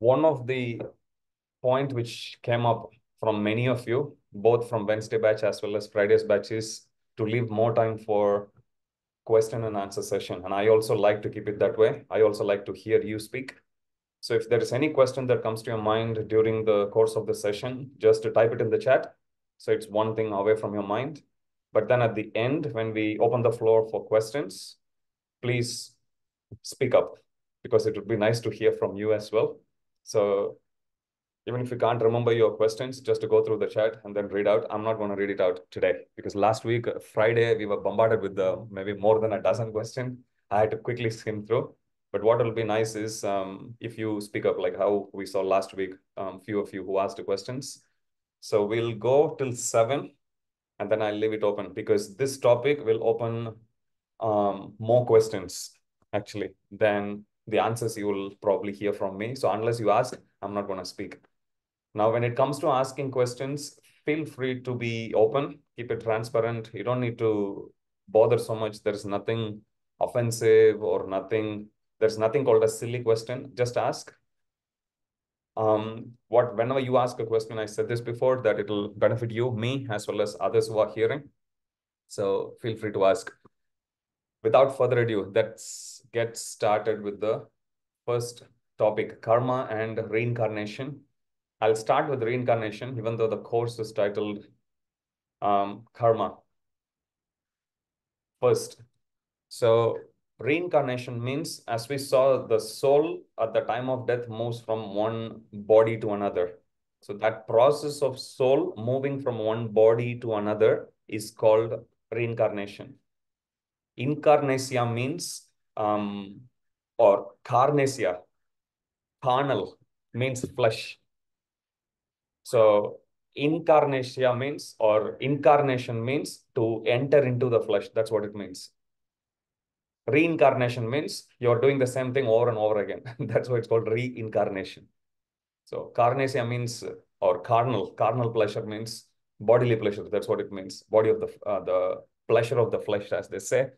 One of the point which came up from many of you, both from Wednesday batch as well as Friday's batch, is to leave more time for question and answer session. And I also like to keep it that way. I also like to hear you speak. So if there is any question that comes to your mind during the course of the session, just to type it in the chat. So it's one thing away from your mind. But then at the end, when we open the floor for questions, please speak up, because it would be nice to hear from you as well. So even if you can't remember your questions, just to go through the chat and then read out. I'm not going to read it out today, because last week, Friday, we were bombarded with maybe more than a dozen questions. I had to quickly skim through. But what will be nice is if you speak up, like how we saw last week, few of you who asked the questions. So we'll go till 7, and then I'll leave it open, because this topic will open more questions, actually, than the answers you will probably hear from me. So unless you ask, I'm not going to speak. Now, when it comes to asking questions, feel free to be open, keep it transparent. You don't need to bother so much. There's nothing offensive or nothing. There's nothing called a silly question. Just ask. Whenever you ask a question, I said this before, that it'll benefit you, me, as well as others who are hearing. So feel free to ask. Without further ado, let's get started with the first topic, karma and reincarnation. I'll start with reincarnation, even though the course is titled karma first. So reincarnation means, as we saw, the soul at the time of death moves from one body to another. So that process of soul moving from one body to another is called reincarnation. Incarnatia means, or carnasia, carnal, means flesh. So incarnatia means, or incarnation means to enter into the flesh. That's what it means. Reincarnation means you're doing the same thing over and over again. That's why it's called reincarnation. So carnasia means, or carnal pleasure means bodily pleasure. That's what it means. Body of the pleasure of the flesh, as they say.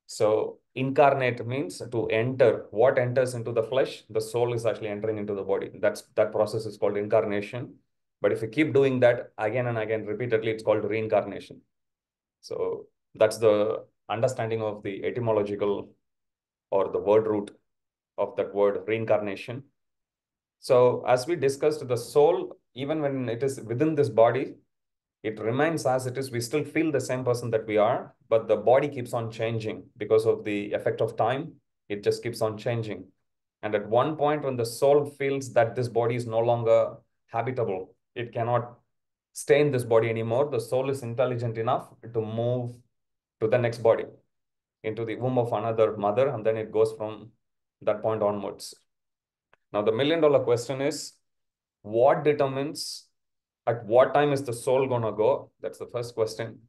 So incarnate means to enter. What enters into the flesh? The soul is actually entering into the body. That process is called incarnation. But if you keep doing that again and again repeatedly, it's called reincarnation. So that's the understanding of the etymological or the word root of that word reincarnation. So as we discussed, the soul, even when it is within this body, it remains as it is. We still feel the same person that we are, but the body keeps on changing because of the effect of time. It just keeps on changing. And at one point, when the soul feels that this body is no longer habitable, it cannot stay in this body anymore, the soul is intelligent enough to move to the next body, into the womb of another mother, and then it goes from that point onwards. Now, the million-dollar question is, what determines at what time is the soul going to go? That's the first question.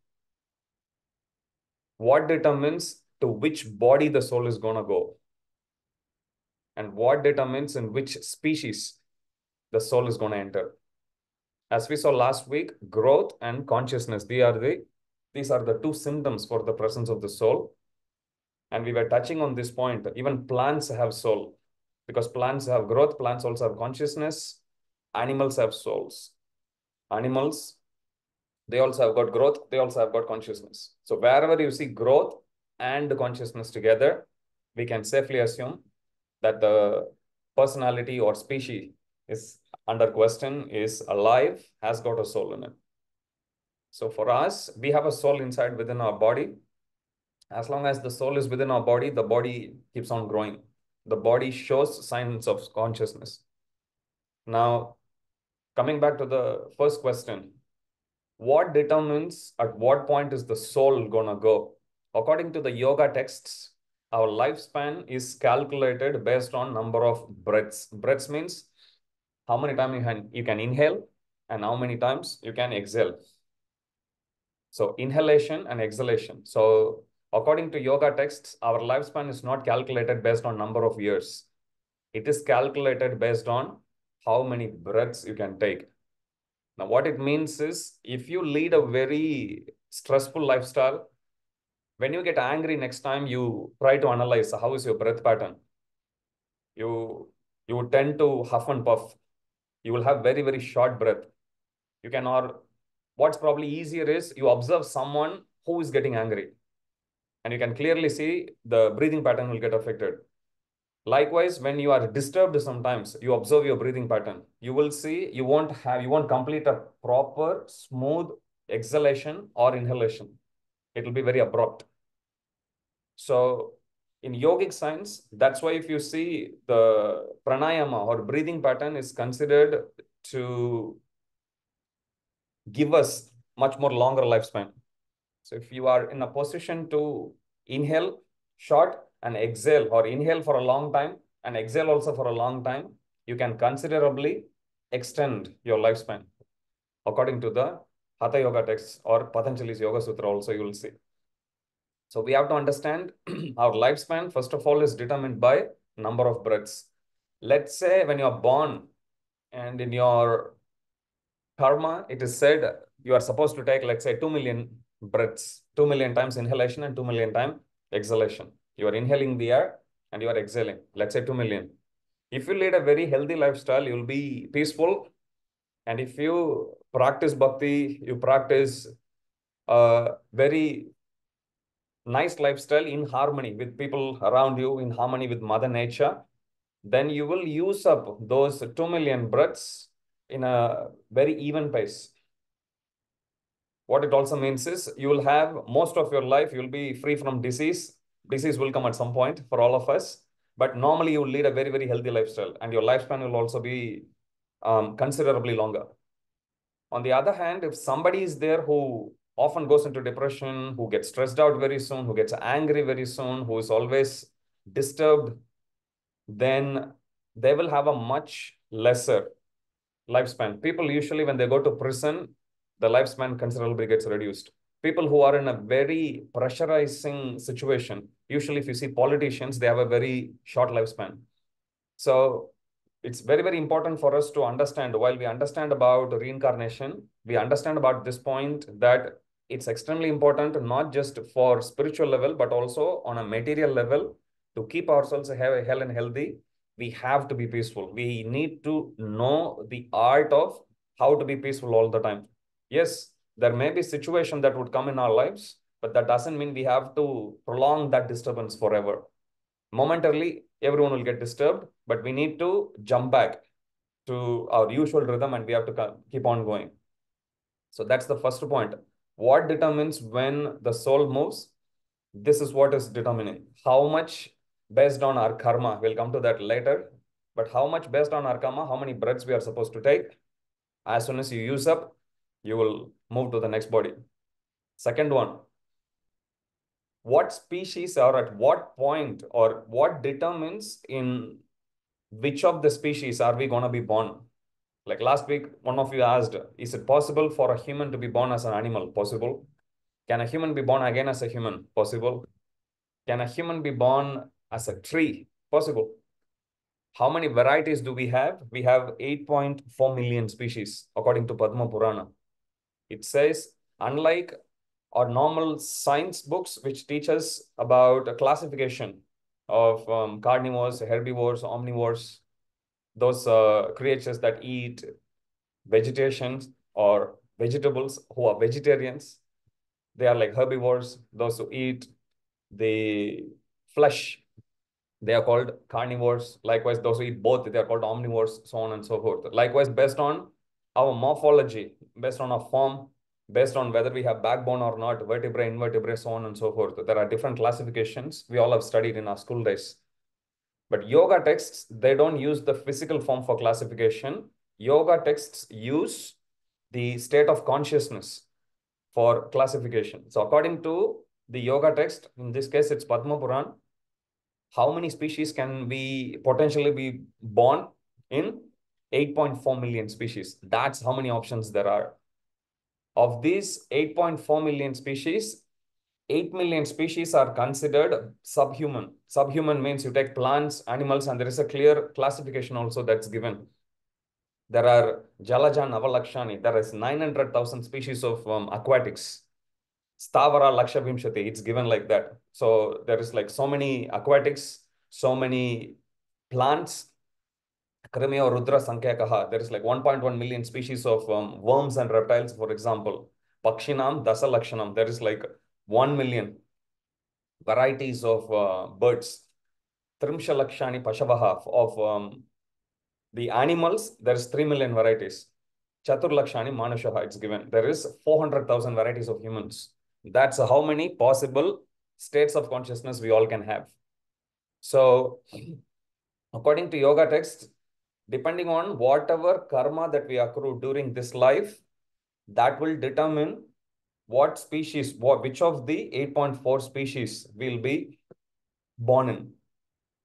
What determines to which body the soul is going to go? And what determines in which species the soul is going to enter? As we saw last week, growth and consciousness, these are the two symptoms for the presence of the soul. And we were touching on this point. Even plants have soul, because plants have growth, plants also have consciousness. Animals have souls. Animals, they also have got growth, they also have got consciousness. So wherever you see growth and consciousness together, we can safely assume that the personality or species is under question, is alive, has got a soul in it. So for us, we have a soul inside within our body. As long as the soul is within our body, the body keeps on growing. The body shows signs of consciousness. Now, coming back to the first question, what determines at what point is the soul gonna go? According to the yoga texts, our lifespan is calculated based on number of breaths. Breaths means how many times you can inhale and how many times you can exhale. So inhalation and exhalation. So according to yoga texts, our lifespan is not calculated based on number of years. It is calculated based on how many breaths you can take. Now, what it means is, if you lead a very stressful lifestyle, when you get angry next time, you try to analyze how is your breath pattern. You You would tend to huff and puff. You will have very, very short breath. You can, or what's probably easier is you observe someone who is getting angry, and you can clearly see the breathing pattern will get affected. Likewise, when you are disturbed sometimes, you observe your breathing pattern. You will see you won't complete a proper, smooth exhalation or inhalation. It will be very abrupt. So in yogic science, that's why if you see the pranayama or breathing pattern is considered to give us much more longer lifespan. So if you are in a position to inhale short and exhale, or inhale for a long time and exhale also for a long time, you can considerably extend your lifespan. According to the Hatha Yoga texts or Patanjali's Yoga Sutra also, you will see. So we have to understand our lifespan, first of all, is determined by number of breaths. Let's say when you're born and in your karma, it is said you are supposed to take, let's say, 2 million breaths, 2 million times inhalation and 2 million times exhalation. You are inhaling the air and you are exhaling, let's say 2 million. If you lead a very healthy lifestyle, you'll be peaceful. And if you practice bhakti, you practice a very nice lifestyle in harmony with people around you, in harmony with Mother Nature, then you will use up those 2 million breaths in a very even pace. What it also means is you will have most of your life, you will be free from disease. Disease will come at some point for all of us, but normally you will lead a very, very healthy lifestyle, and your lifespan will also be considerably longer. On the other hand, if somebody is there who often goes into depression, who gets stressed out very soon, who gets angry very soon, who is always disturbed, then they will have a much lesser lifespan. People usually, when they go to prison, the lifespan considerably gets reduced. People who are in a very pressurizing situation, usually if you see politicians, they have a very short lifespan. So it's very, very important for us to understand, while we understand about reincarnation, we understand about this point that it's extremely important, not just for spiritual level, but also on a material level, to keep ourselves hell and healthy. We have to be peaceful. We need to know the art of how to be peaceful all the time. Yes, there may be situation that would come in our lives, but that doesn't mean we have to prolong that disturbance forever. Momentarily, everyone will get disturbed, but we need to jump back to our usual rhythm and we have to keep on going. So that's the first point. What determines when the soul moves? This is what is determining. How much based on our karma, we'll come to that later, but how much based on our karma, how many breaths we are supposed to take. As soon as you use up, you will move to the next body. Second one, what species or at what point or what determines in which of the species are we going to be born? Like last week, one of you asked, is it possible for a human to be born as an animal? Possible. Can a human be born again as a human? Possible. Can a human be born as a tree? Possible. How many varieties do we have? We have 8.4 million species, according to Padma Purana. It says, unlike our normal science books, which teach us about a classification of carnivores, herbivores, omnivores, those creatures that eat vegetation or vegetables, who are vegetarians. They are like herbivores. Those who eat the flesh, they are called carnivores. Likewise, those who eat both, they are called omnivores, so on and so forth. Likewise, based on our morphology, based on our form, based on whether we have backbone or not, vertebrae, invertebrate, so on and so forth. There are different classifications we all have studied in our school days. But yoga texts, they don't use the physical form for classification. Yoga texts use the state of consciousness for classification. So according to the yoga text, in this case, it's Padma Puran, how many species can we potentially be born in? 8.4 million species. That's how many options there are. Of these 8.4 million species, 8 million species are considered subhuman. Subhuman means you take plants, animals, and there is a clear classification also that's given. There are Jalaja Navalakshani. There is 900,000 species of aquatics. Stavara Lakshavimshati. It's given like that. So there is like so many aquatics, so many plants, Krimi or Rudra Sankhya. There is like 1.1 million species of worms and reptiles, for example. Pakshinam Dasa Lakshanam. There is like 1 million varieties of birds. Trimsha Lakshani Pashavaha of the animals. There is 3 million varieties. Chatur Lakshani Manushaha, it's given. There is 400,000 varieties of humans. That's how many possible states of consciousness we all can have. So, according to yoga texts, depending on whatever karma that we accrue during this life, that will determine what species, which of the 8.4 species will be born in.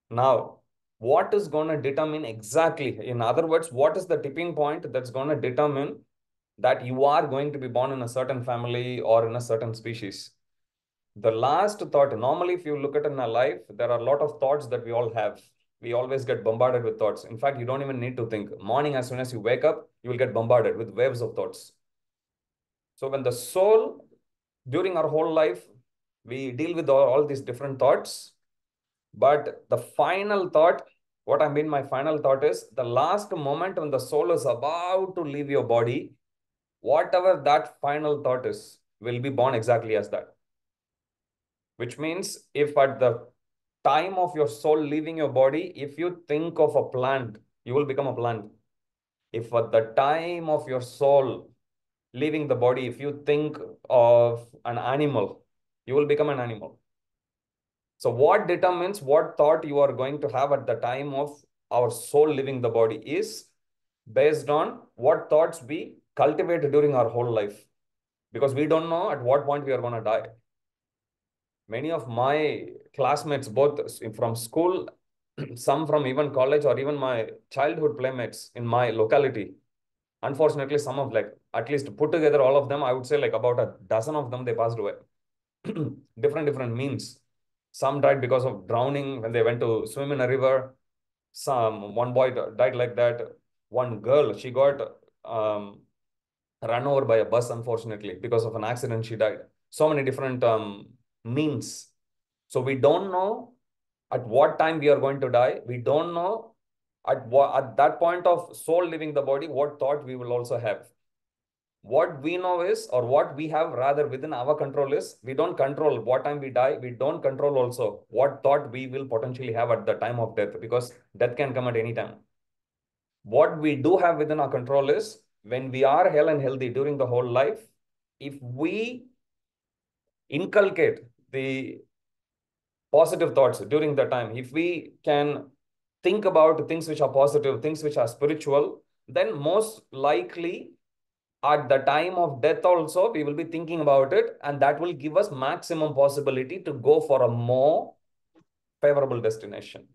Now, what is going to determine exactly, in other words, what is the tipping point that's going to determine that you are going to be born in a certain family or in a certain species? The last thought, normally, if you look at in our life, there are a lot of thoughts that we all have. We always get bombarded with thoughts. In fact, you don't even need to think. Morning, as soon as you wake up, you will get bombarded with waves of thoughts. So when the soul, during our whole life, we deal with all these different thoughts. But the final thought, what I mean my final thought is, the last moment when the soul is about to leave your body, whatever that final thought is, will be born exactly as that. Which means if at the time of your soul leaving your body, if you think of a plant, you will become a plant. If at the time of your soul leaving the body, if you think of an animal, you will become an animal. So what determines what thought you are going to have at the time of our soul leaving the body is based on what thoughts we cultivate during our whole life. Because we don't know at what point we are going to die. Many of my classmates, both from school, some from even college or even my childhood playmates in my locality, unfortunately, some of like, at least put together all of them, I would say like about a dozen of them, they passed away. different means. Some died because of drowning when they went to swim in a river. One boy died like that. One girl, she got run over by a bus, unfortunately, because of an accident, she died. So many different means. So we don't know at what time we are going to die. We don't know at that point of soul leaving the body, what thought we will also have. What we know is, or what we have rather within our control is, we don't control what time we die. We don't control also what thought we will potentially have at the time of death, because death can come at any time. What we do have within our control is, when we are hale and healthy during the whole life, if we inculcate the positive thoughts during the time, if we can think about things which are positive, things which are spiritual, then most likely at the time of death also, we will be thinking about it, and that will give us maximum possibility to go for a more favorable destination.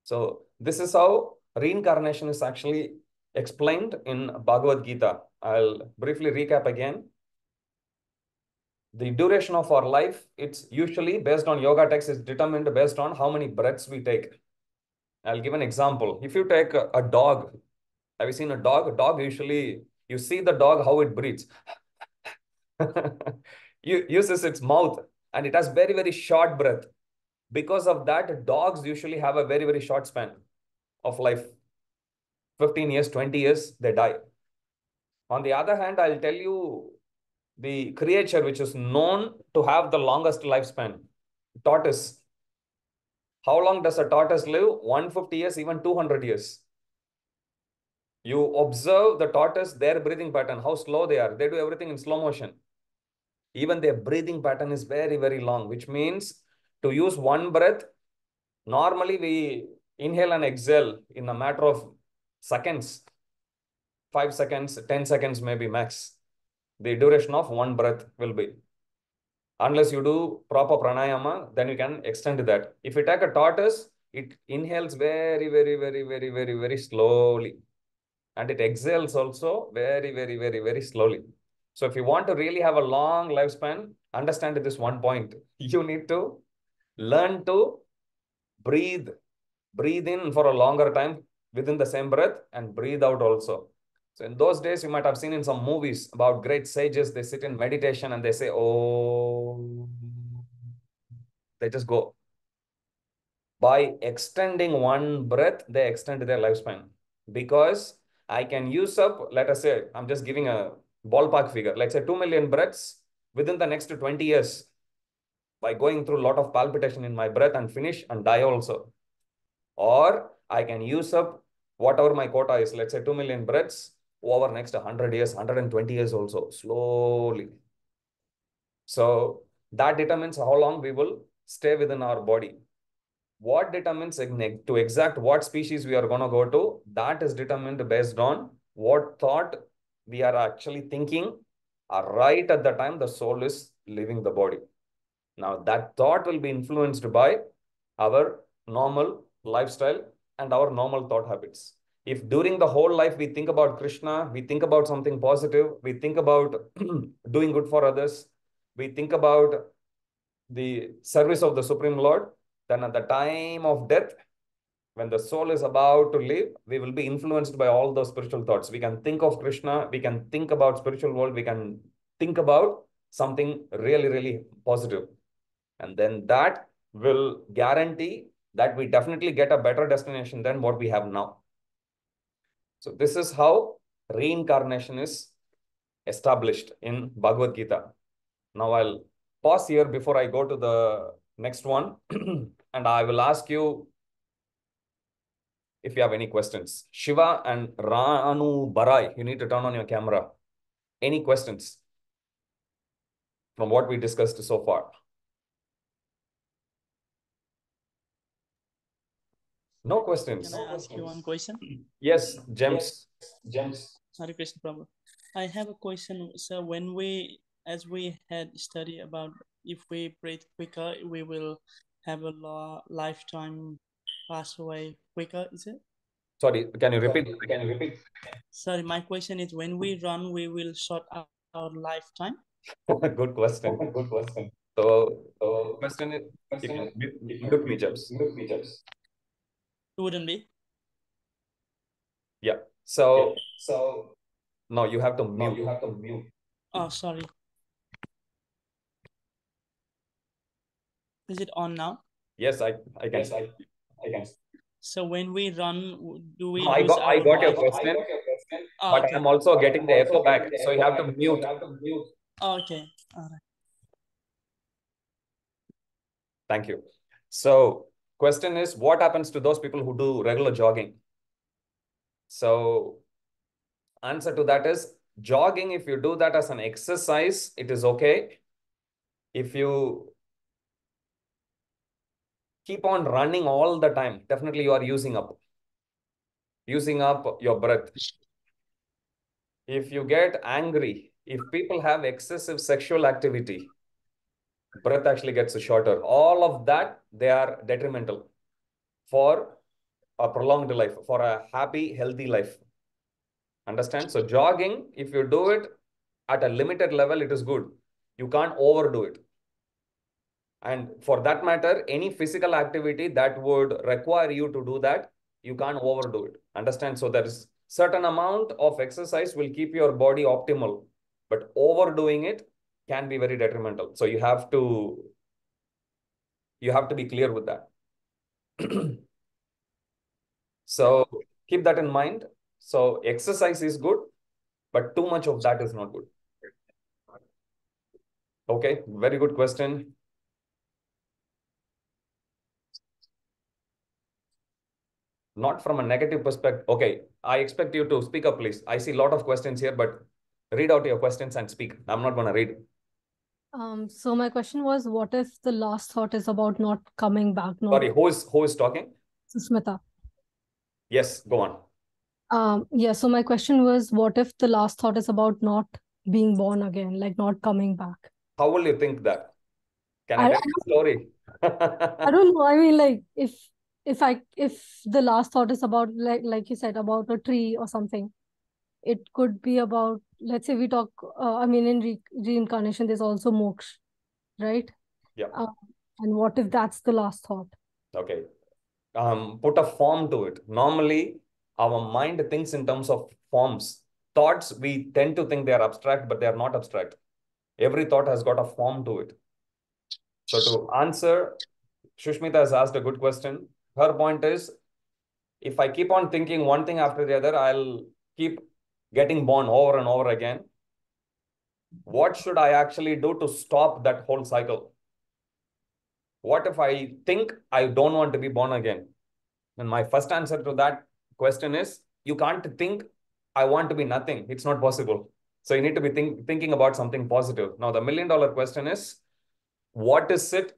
So this is how reincarnation is actually explained in Bhagavad Gita. I'll briefly recap again. The duration of our life, it's usually based on yoga text, is determined based on how many breaths we take. I'll give an example. If you take a dog, have you seen a dog? A dog usually, you see the dog, how it breathes. It uses its mouth and it has very short breath. Because of that, dogs usually have a very short span of life. 15 years, 20 years, they die. On the other hand, I'll tell you the creature which is known to have the longest lifespan, tortoise. How long does a tortoise live? 150 years, even 200 years. You observe the tortoise, their breathing pattern, how slow they are. They do everything in slow motion. Even their breathing pattern is very long, which means to use one breath, normally we inhale and exhale in a matter of seconds, 5 seconds, 10 seconds, maybe max. The duration of one breath will be. Unless you do proper pranayama, then you can extend that. If you take a tortoise, it inhales very slowly. And it exhales also very slowly. So if you want to really have a long lifespan, understand this one point. You need to learn to breathe. Breathe in for a longer time within the same breath and breathe out also. So in those days, you might have seen in some movies about great sages, they sit in meditation and they say, oh, they just go. by extending one breath, they extend their lifespan. Because I can use up, let us say, I'm just giving a ballpark figure, let's say 2 million breaths within the next 20 years by going through a lot of palpitation in my breath and finish and die also. Or I can use up whatever my quota is, let's say 2 million breaths over next 100 years, 120 years also, slowly. So that determines how long we will stay within our body. What determines to exact what species we are going to go to, that is determined based on what thought we are actually thinking right at the time the soul is leaving the body. Now that thought will be influenced by our normal lifestyle and our normal thought habits. If during the whole life we think about Krishna, we think about something positive, we think about doing good for others, we think about the service of the Supreme Lord, then at the time of death, when the soul is about to leave, we will be influenced by all those spiritual thoughts. We can think of Krishna, we can think about spiritual world, we can think about something really, really positive. And then that will guarantee that we definitely get a better destination than what we have now. So this is how reincarnation is established in Bhagavad Gita. Now I'll pause here before I go to the next one. And I will ask you if you have any questions. Shiva and Ranu Barai, you need to turn on your camera. Any questions from what we discussed so far? No questions. Can I ask you one question? Yes, James. Hare Krishna Prabhu. I have a question. So when we, as we had studied about if we breathe quicker, we will have a lifetime pass away quicker, is it? Sorry, can you repeat? Sorry, my question is when we run, we will short our lifetime. Good question. So, question is, you can mute me, James. It wouldn't be. Yeah. So, no, you have to mute. Oh, sorry. Is it on now? Yes, I can. So when we run, do we No, lose our I got your life? question, Oh, but okay. I'm also getting the echo back. So you have to mute. Oh, okay. All right. Thank you. So, question is, what happens to those people who do regular jogging? So, answer to that is jogging. If you do that as an exercise, it is okay. If you keep on running all the time, definitely you are using up your breath. If you get angry, if people have excessive sexual activity, breath actually gets shorter. All of that, they are detrimental for a prolonged life, for a happy, healthy life. Understand? So jogging, if you do it at a limited level, it is good. You can't overdo it. And for that matter, any physical activity that would require you to do that, you can't overdo it. Understand? So there is certain amount of exercise will keep your body optimal, but overdoing it can be very detrimental. So you have to be clear with that. So keep that in mind. So exercise is good, but too much of that is not good. Okay, very good question. Not from a negative perspective. Okay, I expect you to speak up, please. I see a lot of questions here, but read out your questions and speak. I'm not going to read. So my question was, what if the last thought is about not coming back? Sorry, who is talking? Susmita. Yes, go on. Yeah, so my question was, what if the last thought is about not being born again, like not coming back? How will you think that? Can I tell you a story? I don't know. I mean, like if the last thought is about like you said about a tree or something, it could be about, let's say we talk. I mean, in reincarnation, there's also moksha, right? Yeah. And what if that's the last thought? Okay. Put a form to it. Normally, our mind thinks in terms of forms. Thoughts, we tend to think they are abstract, but they are not abstract. Every thought has got a form to it. So to answer, Shushmita has asked a good question. her point is, if I keep on thinking one thing after the other, I'll keep getting born over and over again. What should I actually do to stop that whole cycle? What if I think I don't want to be born again? And my first answer to that question is, you can't think, I want to be nothing. It's not possible. So you need to be thinking about something positive. Now, the $1,000,000 question is, what is it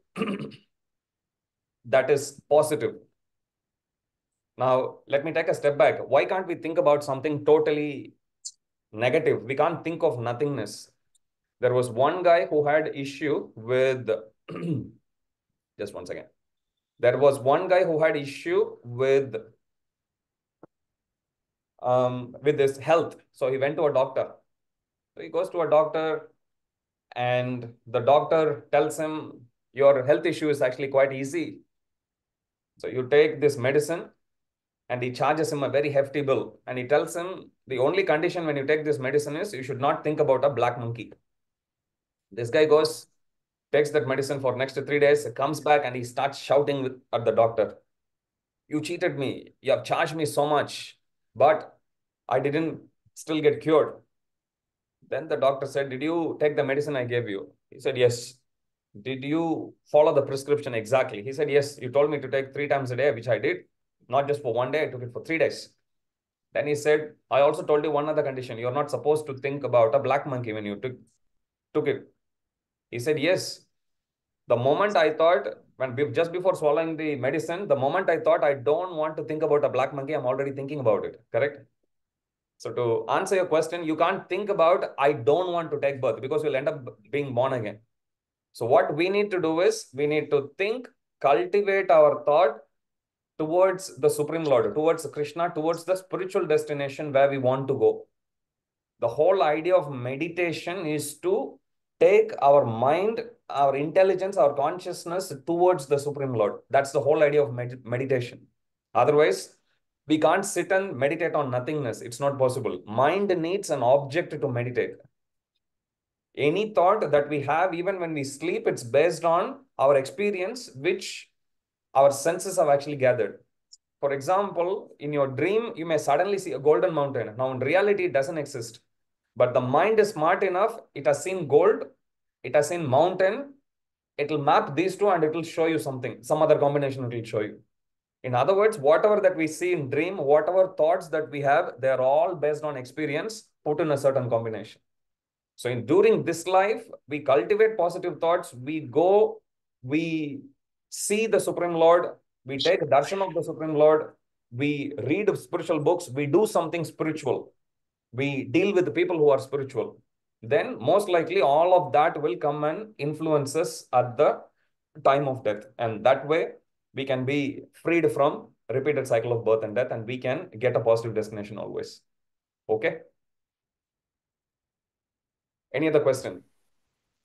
that is positive? Now, let me take a step back. Why can't we think about something totally negative? We can't think of nothingness. There was one guy who had issue with, just one second. There was one guy who had issue with his health. So he went to a doctor. So he goes to a doctor and the doctor tells him, your health issue is actually quite easy. So you take this medicine, and he charges him a very hefty bill. And he tells him, the only condition when you take this medicine is you should not think about a black monkey. This guy goes, takes that medicine for next 3 days, comes back and he starts shouting at the doctor, you cheated me. You have charged me so much, but I didn't still get cured. Then the doctor said, did you take the medicine I gave you? He said, yes. Did you follow the prescription exactly? He said, yes, you told me to take 3 times a day, which I did. Not just for 1 day, I took it for 3 days. Then he said, I also told you one other condition. You're not supposed to think about a black monkey when you took it. He said, yes. The moment I thought, just before swallowing the medicine, the moment I thought I don't want to think about a black monkey, I'm already thinking about it. Correct? So to answer your question, you can't think about, I don't want to take birth, because you'll end up being born again. So what we need to do is, we need to think, cultivate our thought towards the Supreme Lord, towards Krishna, towards the spiritual destination where we want to go. The whole idea of meditation is to take our mind, our intelligence, our consciousness towards the Supreme Lord. That's the whole idea of meditation. Otherwise, we can't sit and meditate on nothingness. It's not possible. Mind needs an object to meditate. Any thought that we have, even when we sleep, it's based on our experience, which our senses have actually gathered. For example, in your dream, you may suddenly see a golden mountain. Now, in reality, it doesn't exist. But the mind is smart enough. It has seen gold. It has seen mountain. It will map these two and it will show you something. Some other combination it will show you. In other words, whatever that we see in dream, whatever thoughts that we have, they're all based on experience put in a certain combination. So during this life, we cultivate positive thoughts. We see the Supreme Lord. We take darshan of the Supreme Lord. We read spiritual books. We do something spiritual. We deal with the people who are spiritual. Then most likely all of that will come and influence us at the time of death. And that way we can be freed from repeated cycle of birth and death, and we can get a positive destination always. Okay. Any other question?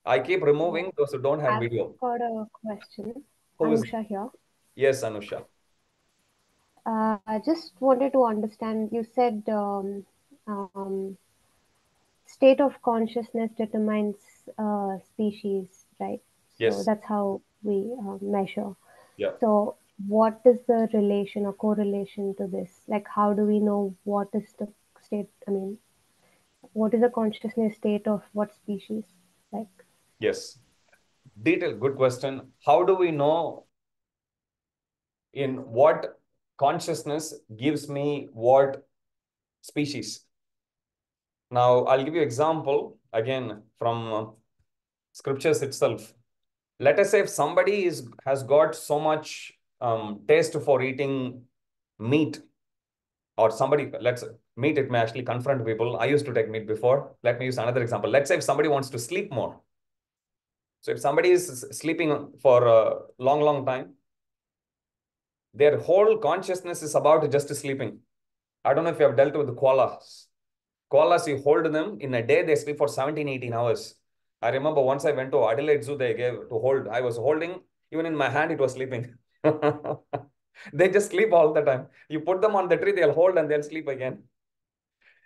I keep removing those who don't have video. I've got a question. Who is? Anusha here. Yes, Anusha. I just wanted to understand, you said state of consciousness determines species, right? Yes. So that's how we measure. Yeah. So what is the relation or correlation to this? Like, how do we know what is the state? I mean, what is the consciousness state of what species? Like, yes. Detailed, good question. How do we know in what consciousness gives me what species? Now, I'll give you example again from scriptures itself. Let us say if somebody has got so much taste for eating meat, or somebody, meat, it may actually confront people. I used to take meat before. Let me use another example. Let's say if somebody wants to sleep more. So if somebody is sleeping for a long, long time, their whole consciousness is about just sleeping. I don't know if you have dealt with the koalas. Koalas, you hold them in a day, they sleep for 17, 18 hours. I remember once I went to Adelaide Zoo, they gave to hold. I was holding, even in my hand, it was sleeping. They just sleep all the time. You put them on the tree, they'll hold and they'll sleep again.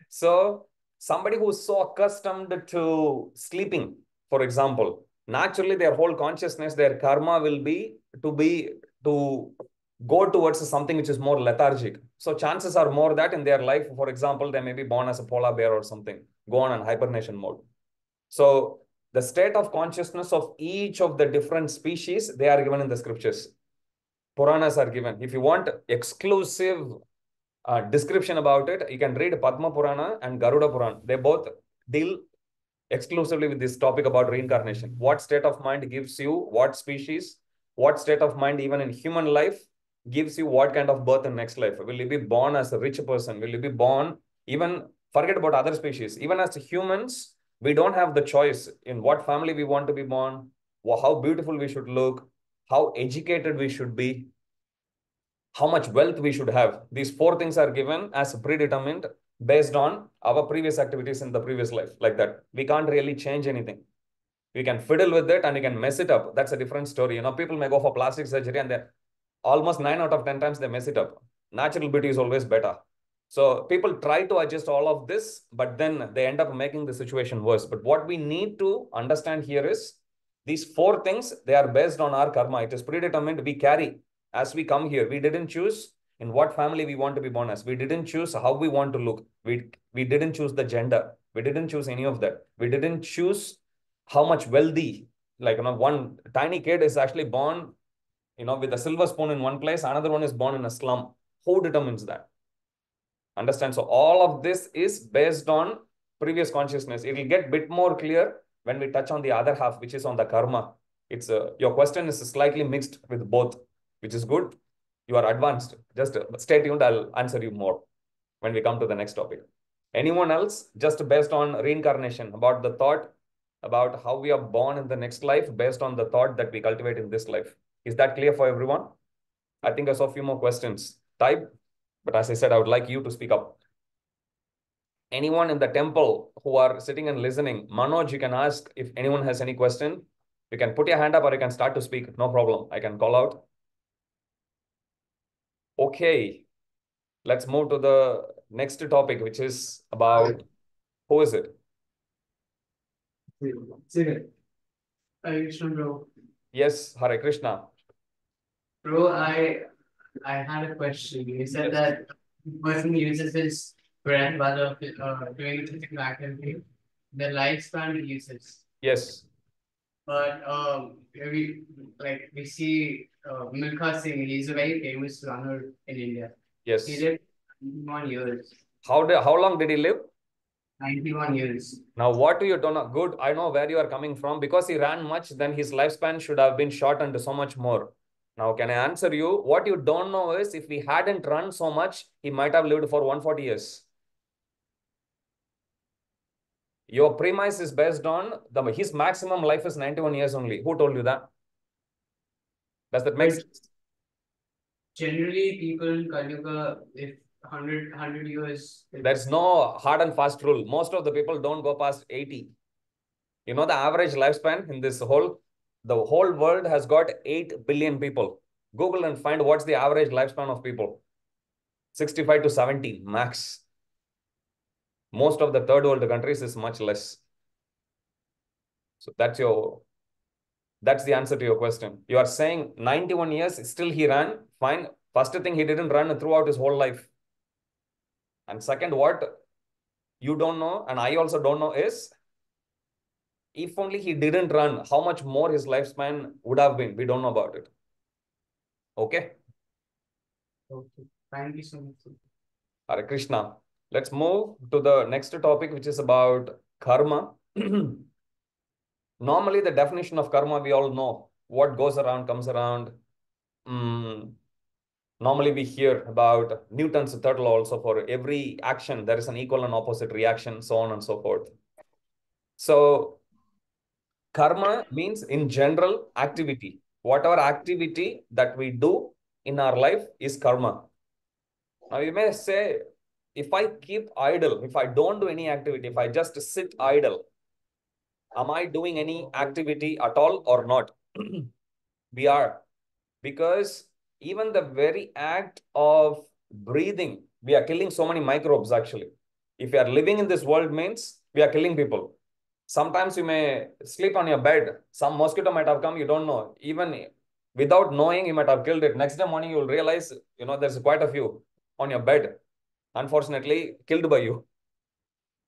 So somebody who's so accustomed to sleeping, for example, naturally their whole consciousness, their karma will be to go towards something which is more lethargic. So chances are more that in their life, for example, they may be born as a polar bear or something, go on hibernation mode. So the state of consciousness of each of the different species, they are given in the scriptures. Puranas are given. If you want exclusive description about it, you can read Padma Purana and Garuda Purana. They both deal exclusively with this topic about reincarnation. What state of mind gives you what species? What state of mind, even in human life, gives you what kind of birth in next life? Will you be born as a rich person? Will you be born, even forget about other species, even as humans, we don't have the choice in what family we want to be born, how beautiful we should look, how educated we should be, how much wealth we should have. These four things are given as predetermined based on our previous activities in the previous life. Like that, we can't really change anything. We can fiddle with it and we can mess it up. That's a different story. People may go for plastic surgery and they almost 9 out of 10 times they mess it up. Natural beauty is always better. So people try to adjust all of this, but then they end up making the situation worse. But what we need to understand here is these four things, they are based on our karma. It is predetermined. We carry as we come here. We didn't choose in what family we want to be born as. We didn't choose how we want to look. We didn't choose the gender. We didn't choose any of that. We didn't choose how much wealthy, like, one tiny kid is actually born, with a silver spoon in one place, another one is born in a slum. Who determines that? Understand? So all of this is based on previous consciousness. It will get a bit more clear when we touch on the other half, which is on the karma. It's your question is slightly mixed with both, which is good. You are advanced. Just stay tuned. I'll answer you more when we come to the next topic. Anyone else? Just based on reincarnation, about the thought about how we are born in the next life based on the thought that we cultivate in this life. Is that clear for everyone? I think I saw a few more questions. Type, but as I said, I would like you to speak up. Anyone in the temple who are sitting and listening, Manoj, you can ask if anyone has any question. You can put your hand up or you can start to speak. No problem. I can call out. Okay. Let's move to the next topic, which is about, who is it? Hare Krishna, bro. Yes, Hare Krishna. Bro, I had a question. You said Yes. that the person uses his breath while doing physical activity, the lifespan reduces. Yes. But we see Milkha Singh. He's a very famous runner in India. Yes. He lived 91 years. How long did he live? 91 years. Now, what do you don't know? Good. I know where you are coming from. Because he ran much, then his lifespan should have been shortened so much more. Now, can I answer you? What you don't know is if he hadn't run so much, he might have lived for 140 years. Your premise is based on his maximum life is 91 years only. Who told you that? Does that make sense? Generally, people in Kaliuga, if 100 years. There's no hard and fast rule. Most of the people don't go past 80. The average lifespan in the whole world has got 8 billion people. Google and find what's the average lifespan of people. 65 to 70 max. Most of the third world countries is much less. So that's the answer to your question. You are saying 91 years, still he ran. Fine. First thing, he didn't run throughout his whole life. And second, what you don't know, and I also don't know, is if only he didn't run, how much more his lifespan would have been. We don't know about it. Okay? Okay. Thank you so much. Hare Krishna. Let's move to the next topic, which is about karma. Normally, the definition of karma, we all know. What goes around comes around. Normally, we hear about Newton's third law also. For every action, there is an equal and opposite reaction, so on and so forth. So, karma means in general activity. Whatever activity that we do in our life is karma. Now, you may say, if I keep idle, if I don't do any activity, if I just sit idle, am I doing any activity at all or not? We are. Because even the very act of breathing, we are killing so many microbes actually. If you are living in this world means we are killing people. Sometimes you may sleep on your bed. Some mosquito might have come, you don't know. Even Without knowing, you might have killed it. Next day morning, you will realize, there's quite a few on your bed, unfortunately, killed by you.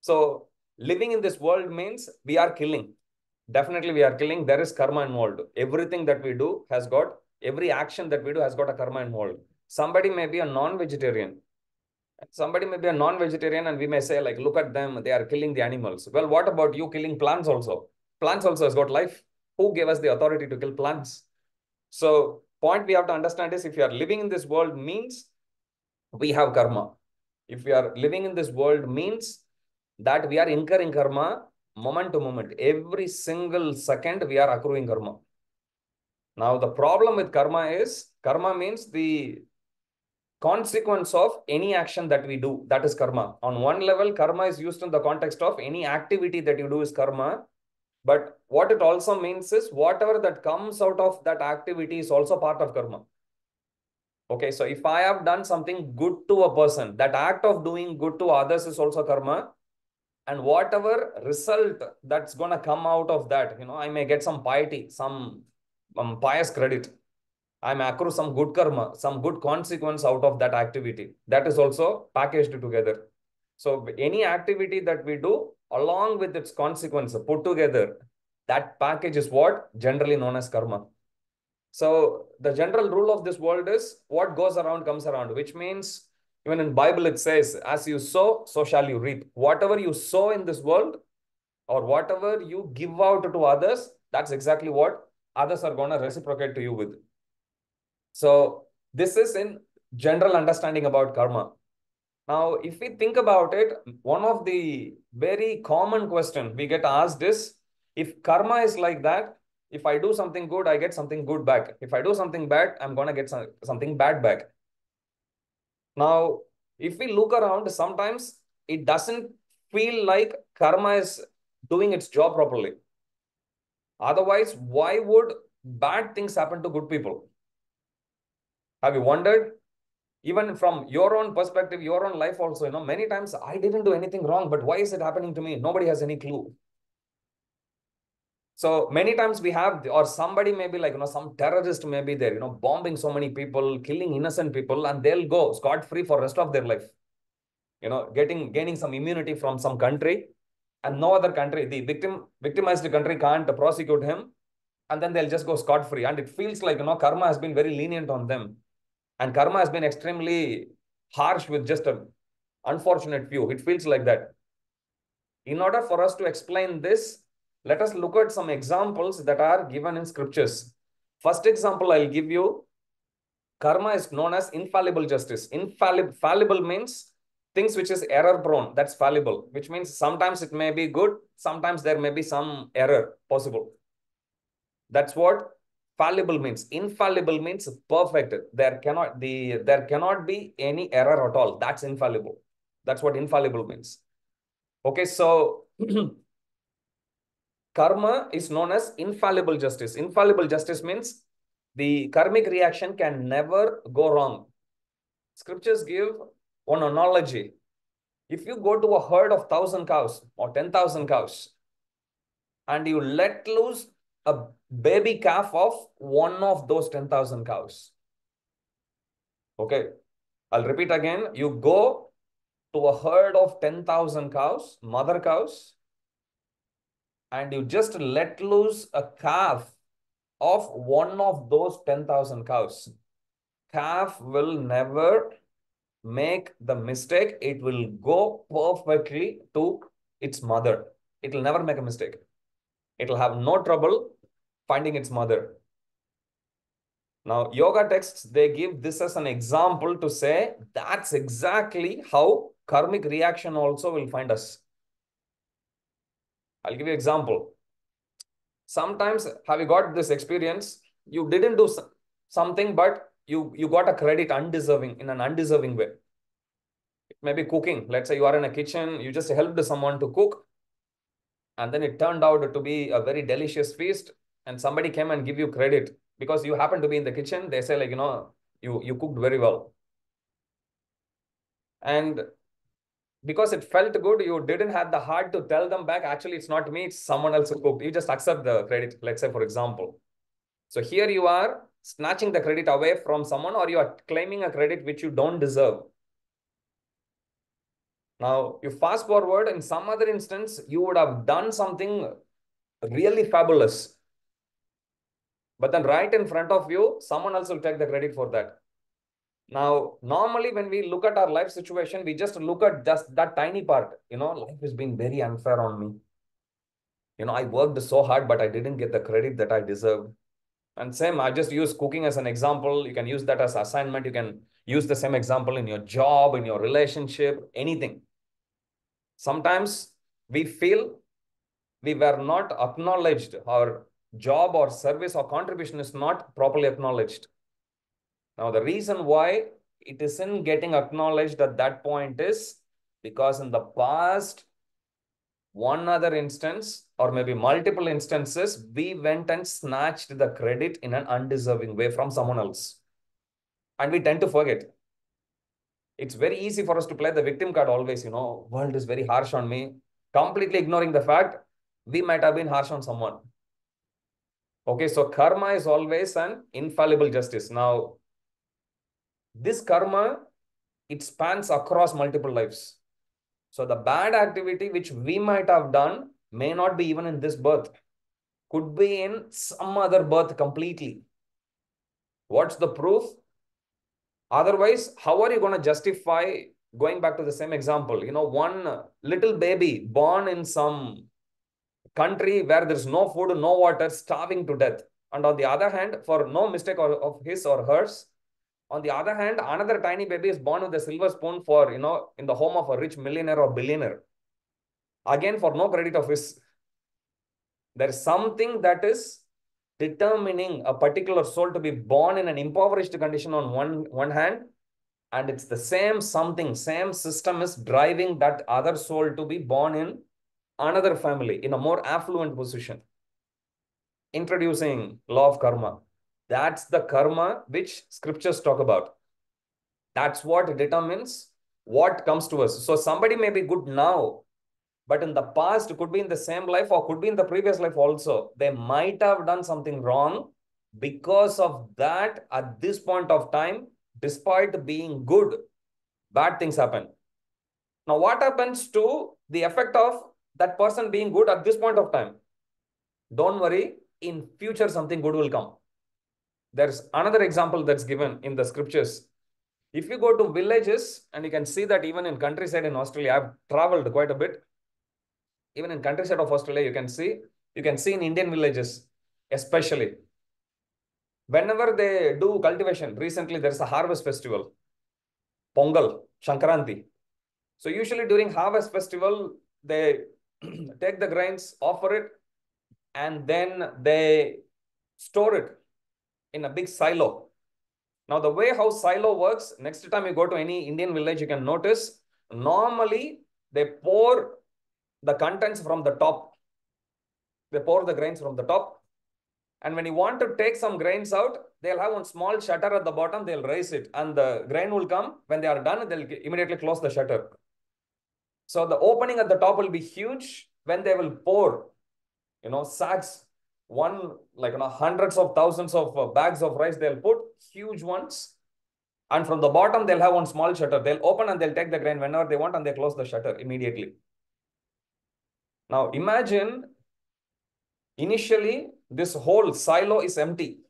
So living in this world means we are killing. Definitely we are killing. There is karma involved. Everything that we do every action that we do has got a karma involved. Somebody may be a non-vegetarian. Somebody may be a non-vegetarian and we may say like, look at them, they are killing the animals. Well, what about you killing plants also? Plants also has got life. Who gave us the authority to kill plants? So point we have to understand is if you are living in this world means we have karma. If we are living in this world means that we are incurring karma moment to moment. Every single second we are accruing karma. Now the problem with karma means the consequence of any action that we do. That is karma. On one level, karma is used in the context of any activity that you do is karma. But what it also means is whatever that comes out of that activity is also part of karma. Okay, so if I have done something good to a person, that act of doing good to others is also karma. And whatever result that's going to come out of that, I may get some piety, some pious credit. I may accrue some good karma, some good consequence out of that activity. That is also packaged together. So any activity that we do along with its consequence put together, that package is what generally known as karma. So the general rule of this world is what goes around comes around, which means even in Bible it says, as you sow, so shall you reap. Whatever you sow in this world or whatever you give out to others, that's exactly what others are going to reciprocate to you with. So this is in general understanding about karma. Now, if we think about it, one of the very common question we get asked is, if karma is like that, if I do something good, I get something good back. If I do something bad, I'm going to get something bad back. Now, if we look around, sometimes it doesn't feel like karma is doing its job properly. Otherwise, why would bad things happen to good people? Have you wondered? Even from your own perspective, your own life also, many times I didn't do anything wrong, but why is it happening to me? Nobody has any clue. So many times we have, or somebody may be like, some terrorist may be there, bombing so many people, killing innocent people, and they'll go scot-free for rest of their life. Gaining some immunity from some country, and no other country, the victimized country can't prosecute him, and then they'll just go scot-free. And it feels like, karma has been very lenient on them. And karma has been extremely harsh with just an unfortunate few. It feels like that. In order for us to explain this, let us look at some examples that are given in scriptures. First example I'll give you, karma is known as infallible justice. Fallible means things which is error prone. That's fallible, which means sometimes it may be good, sometimes there may be some error possible. That's what fallible means. Infallible means perfect. There cannot be any error at all. That's infallible. That's what infallible means. Okay, so karma is known as infallible justice. Infallible justice means the karmic reaction can never go wrong. Scriptures give one analogy. If you go to a herd of 1,000 cows or 10,000 cows and you let loose a baby calf of one of those 10,000 cows. Okay, I'll repeat again. You go to a herd of 10,000 cows, mother cows, and you just let loose a calf of one of those 10,000 cows. Calf will never make the mistake. It will go perfectly to its mother. It will never make a mistake. It will have no trouble finding its mother. Now, yoga texts, they give this as an example to say that's exactly how karmic reaction also will find us. I'll give you an example. Sometimes, have you got this experience? You didn't do something, but you got a credit in an undeserving way. It may be cooking. Let's say you are in a kitchen, you just helped someone to cook, and then it turned out to be a very delicious feast, and somebody came and give you credit because you happen to be in the kitchen. They say like, you cooked very well. And because it felt good, you didn't have the heart to tell them back, actually, it's not me, it's someone else who cooked. You just accept the credit, let's say, for example. So here you are, snatching the credit away from someone, or you are claiming a credit which you don't deserve. Now, you fast forward, in some other instance, you would have done something really fabulous. But then right in front of you, someone else will take the credit for that. Now, normally when we look at our life situation, we just look at just that tiny part. Life has been very unfair on me. I worked so hard, but I didn't get the credit that I deserved. And same, I just use cooking as an example. You can use that as assignment. You can use the same example in your job, in your relationship, anything. Sometimes we feel we were not acknowledged. Our job or service or contribution is not properly acknowledged. Now, the reason why it isn't getting acknowledged at that point is because in the past, one other instance or maybe multiple instances, we went and snatched the credit in an undeserving way from someone else. And we tend to forget. It's very easy for us to play the victim card always, world is very harsh on me, completely ignoring the fact we might have been harsh on someone. Okay, so karma is always an infallible justice. Now, this karma, it spans across multiple lives. So the bad activity which we might have done may not be even in this birth, could be in some other birth completely. What's the proof? Otherwise, how are you going to justify, going back to the same example, one little baby born in some country where there's no food, no water, starving to death. And on the other hand, for no mistake of his or hers, on the other hand, another tiny baby is born with a silver spoon for, in the home of a rich millionaire or billionaire. Again, for no credit of his. There's something that is determining a particular soul to be born in an impoverished condition on one hand, and it's the same system is driving that other soul to be born in another family in a more affluent position. Introducing law of karma. That's the karma which scriptures talk about. That's what determines what comes to us. So somebody may be good now, but in the past, could be in the same life or could be in the previous life also. They might have done something wrong. Because of that, at this point of time, despite being good, bad things happen. Now, what happens to the effect of that person being good at this point of time? Don't worry, in future, something good will come. There's another example that's given in the scriptures. If you go to villages, and you can see that even in countryside in Australia, I've traveled quite a bit. Even in countryside of Australia, you can see in Indian villages, especially, whenever they do cultivation, recently there's a harvest festival, Pongal, Shankaranti. So usually during harvest festival, they take the grains, offer it, and then they store it in a big silo. Now, the way how silo works, next time you go to any Indian village, you can notice, normally they pour the contents from the top. They pour the grains from the top. And when you want to take some grains out, they'll have one small shutter at the bottom. They'll raise it and the grain will come. When they are done, they'll immediately close the shutter. So the opening at the top will be huge when they will pour, sacks, hundreds of thousands of bags of rice. They'll put huge ones. And from the bottom, they'll have one small shutter. They'll open and they'll take the grain whenever they want and they close the shutter immediately. Now imagine, initially, this whole silo is empty.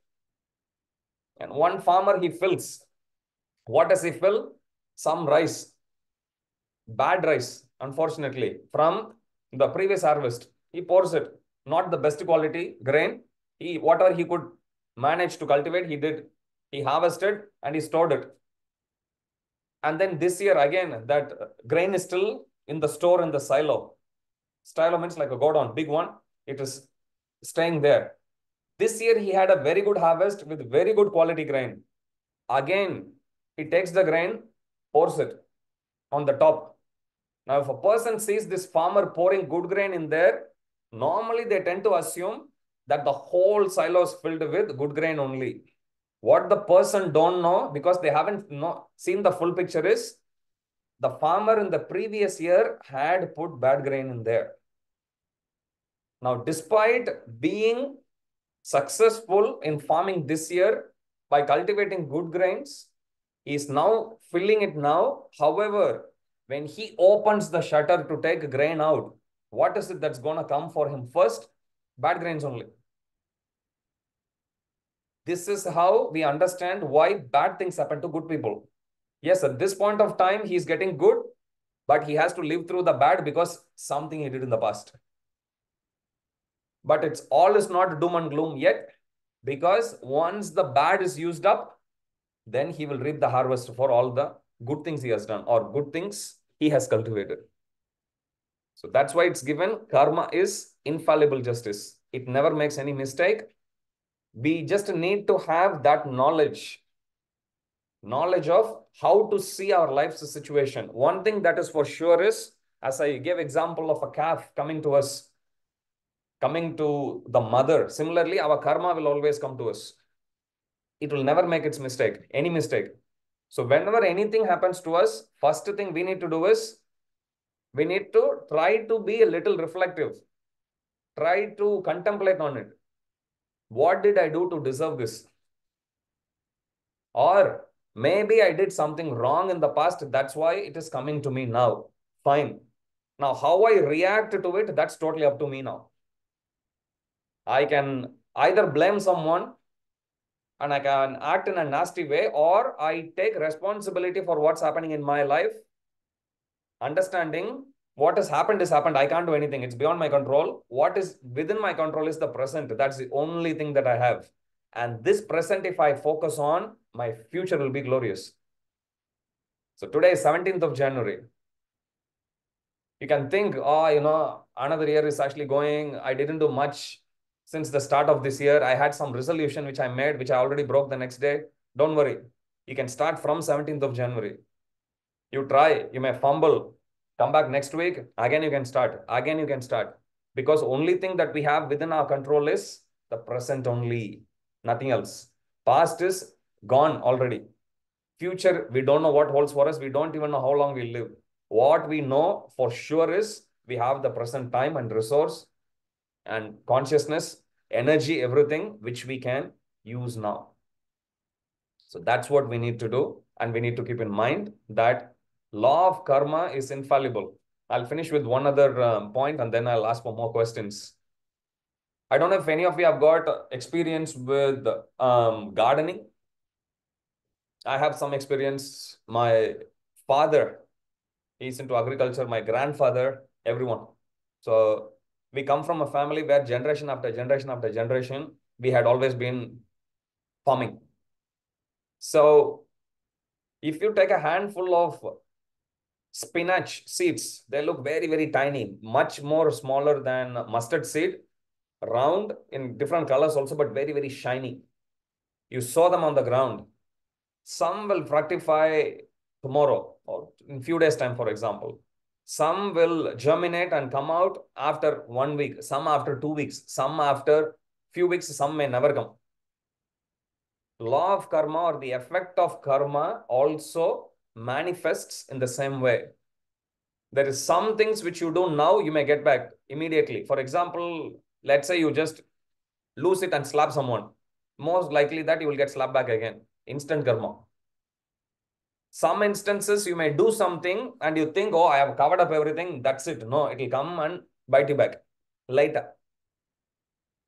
And one farmer, he fills. What does he fill? Some rice. Bad rice, unfortunately, from the previous harvest. He pours it. Not the best quality grain. Whatever he could manage to cultivate, he did. He harvested and he stored it. And then this year, again, that grain is still in the store in the silo. Silo means like a godown, big one. It is staying there. This year, he had a very good harvest with very good quality grain. Again, he takes the grain, pours it on the top. Now, if a person sees this farmer pouring good grain in there, normally they tend to assume that the whole silo is filled with good grain only. What the person don't know, because they haven't seen the full picture, is the farmer in the previous year had put bad grain in there. Now, despite being successful in farming this year, By cultivating good grains, he is now filling it now. However, when he opens the shutter to take grain out, what is it that's going to come for him first? Bad grains only. This is how we understand why bad things happen to good people. Yes, at this point of time, he's getting good, but he has to live through the bad because something he did in the past. But it's all is not doom and gloom yet, because once the bad is used up, then he will reap the harvest for all the good things he has done or good things he has cultivated. So that's why it's given karma is infallible justice. It never makes any mistake. We just need to have that knowledge of how to see our life's situation. One thing that is for sure is, as I gave example of a calf coming to us, coming to the mother, similarly, our karma will always come to us. It will never make its mistake, any mistake. So whenever anything happens to us, first thing we need to do is, we need to try to be a little reflective. Try to contemplate on it. What did I do to deserve this? Or maybe I did something wrong in the past. That's why it is coming to me now. Fine. Now, how I react to it, that's totally up to me now. I can either blame someone and I can act in a nasty way, or I take responsibility for what's happening in my life, understanding what has happened is happened. I can't do anything. It's beyond my control. What is within my control is the present. That's the only thing that I have. And this present, if I focus on, my future will be glorious. So today is 17th of January. You can think, oh, another year is actually going. I didn't do much since the start of this year. I had some resolution which I made, which I already broke the next day. Don't worry. You can start from 17th of January. You try, you may fumble, come back next week, again you can start, again you can start. Because only thing that we have within our control is the present only, nothing else. Past is gone already. Future, we don't know what holds for us. We don't even know how long we'll live. What we know for sure is we have the present time and resource and consciousness, energy, everything which we can use now. So that's what we need to do. And we need to keep in mind that law of karma is infallible. I'll finish with one other point and then I'll ask for more questions. I don't know if any of you have got experience with gardening. I have some experience. My father, he's into agriculture. My grandfather, everyone. So we come from a family where generation after generation after generation, we had always been farming. So if you take a handful of spinach seeds, they look very, very tiny, much more smaller than mustard seed, round in different colors also, but very, very shiny. You saw them on the ground. Some will fructify tomorrow or in few days' time, for example. Some will germinate and come out after 1 week, some after 2 weeks, some after few weeks, some may never come. Law of karma or the effect of karma also manifests in the same way. There is some things which you do now, you may get back immediately. For example, let's say you just lose it and slap someone. Most likely that you will get slapped back again. Instant karma. Some instances you may do something and you think, oh, I have covered up everything. That's it. No, it will come and bite you back later.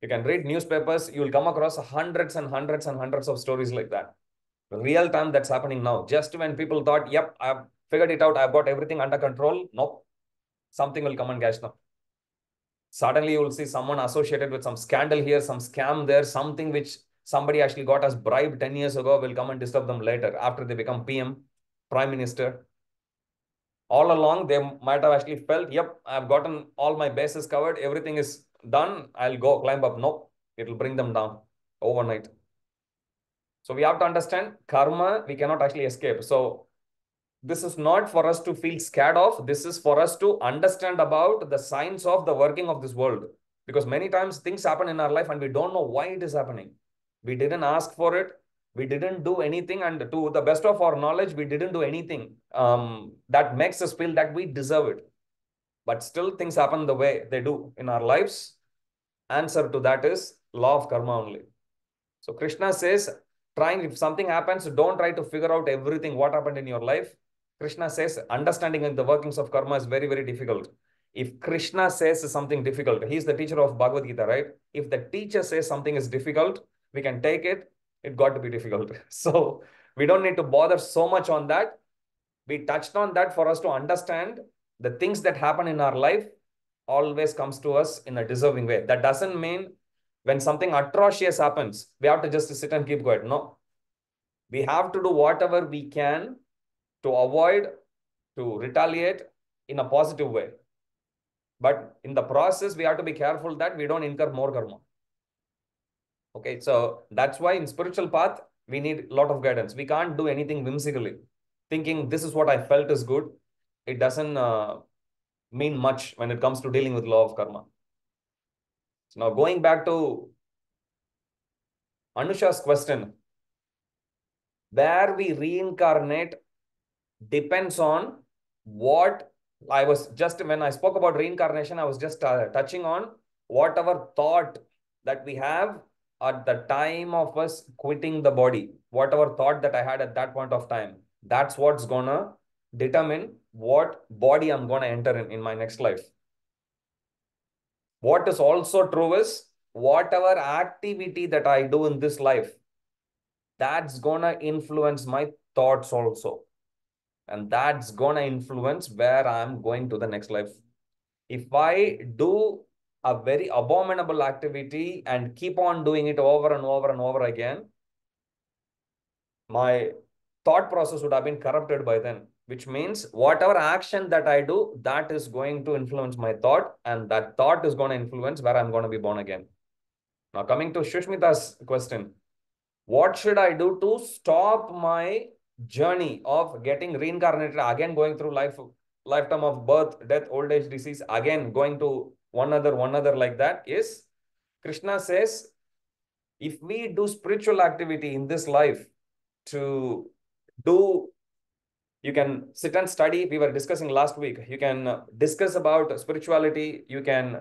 You can read newspapers. You will come across hundreds and hundreds and hundreds of stories like that. Real time that's happening now. Just when people thought, yep, I've figured it out. I've got everything under control. Nope. Something will come and catch them. Suddenly you will see someone associated with some scandal here, some scam there, something which somebody actually got as bribe 10 years ago will come and disturb them later after they become PM, Prime Minister. All along, they might have actually felt, yep, I've gotten all my bases covered. Everything is done. I'll go climb up. Nope. It will bring them down overnight. So we have to understand karma, we cannot actually escape. So this is not for us to feel scared of. This is for us to understand about the science of the working of this world. Because many times things happen in our life and we don't know why it is happening. We didn't ask for it. We didn't do anything. And to the best of our knowledge, we didn't do anything that makes us feel that we deserve it. But still things happen the way they do in our lives. Answer to that is law of karma only. So Krishna says, if something happens, don't try to figure out everything, what happened in your life. Krishna says understanding the workings of karma is very, very difficult. If Krishna says something difficult, he's the teacher of Bhagavad Gita, right? If the teacher says something is difficult, we can take it. It got to be difficult. So we don't need to bother so much on that. We touched on that for us to understand the things that happen in our life always comes to us in a deserving way. That doesn't mean when something atrocious happens, we have to just sit and keep quiet. No, we have to do whatever we can to avoid, to retaliate in a positive way. But in the process, we have to be careful that we don't incur more karma. Okay, so that's why in spiritual path, we need a lot of guidance. We can't do anything whimsically. Thinking this is what I felt is good. It doesn't mean much when it comes to dealing with law of karma. So now going back to Anusha's question, where we reincarnate depends on what I was just, when I spoke about reincarnation, I was just touching on whatever thought that we have at the time of us quitting the body, whatever thought that I had at that point of time, that's what's gonna determine what body I'm gonna enter in my next life. What is also true is whatever activity that I do in this life, that's gonna influence my thoughts also. And that's gonna influence where I'm going to the next life. If I do a very abominable activity and keep on doing it over and over and over again, my thought process would have been corrupted by then, which means whatever action that I do, that is going to influence my thought, and that thought is going to influence where I'm going to be born again. Now, coming to Shushmita's question, what should I do to stop my journey of getting reincarnated, again going through lifetime of birth, death, old age, disease, again going to one other like that? Is Krishna says, if we do spiritual activity in this life, to do, you can sit and study. We were discussing last week. You can discuss about spirituality. You can